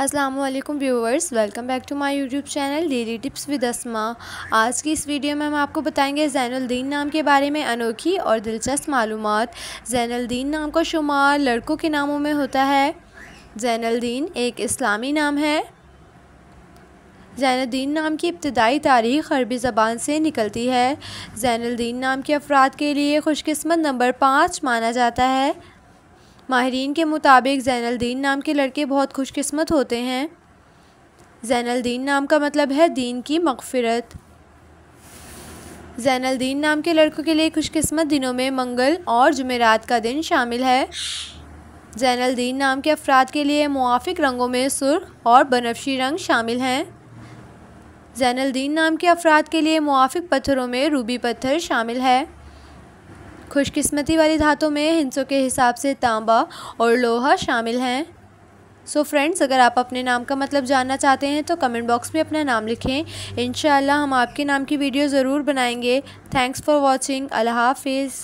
अस्सलाम वालेकुम viewers, welcome back to my YouTube channel daily tips with Asma. आज की इस वीडियो में हम आपको बताएंगे ज़ैनुलदीन नाम के बारे में अनोखी और दिलचस्प मालूमात। ज़ैनुलदीन नाम का शुमार लड़कों के नामों में होता है। ज़ैनुलदीन एक इस्लामी नाम है। ज़ैनुलदीन नाम की इब्तिदाई तारीख़ अरबी ज़बान से निकलती है। ज़ैनुलदीन नाम के अफराद के लिए खुशकिस्मत नंबर 5 माना जाता है। माहिरीन के मुताबिक ज़ैनुलदीन नाम के लड़के बहुत खुशकिस्मत होते हैं। ज़ैनुलदीन नाम का मतलब है दीन की मग़फ़िरत। ज़ैनुलदीन नाम के लड़कों के लिए खुशकिस्मत दिनों में मंगल और जुमेरात का दिन शामिल है। ज़ैनुलदीन नाम के अफराद के लिए मुआफ़िक रंगों में सुर्ख और बनफशी रंग शामिल हैं। ज़ैनुलदीन नाम के अफराद के लिए मुआफ़िक पत्थरों में रूबी पत्थर शामिल है। खुशकिस्मती वाली धातों में हिंसों के हिसाब से तांबा और लोहा शामिल हैं। सो फ्रेंड्स, अगर आप अपने नाम का मतलब जानना चाहते हैं तो कमेंट बॉक्स में अपना नाम लिखें। इंशाअल्लाह हम आपके नाम की वीडियो ज़रूर बनाएंगे। Thanks for watching. अल्लाह हाफ़िज़।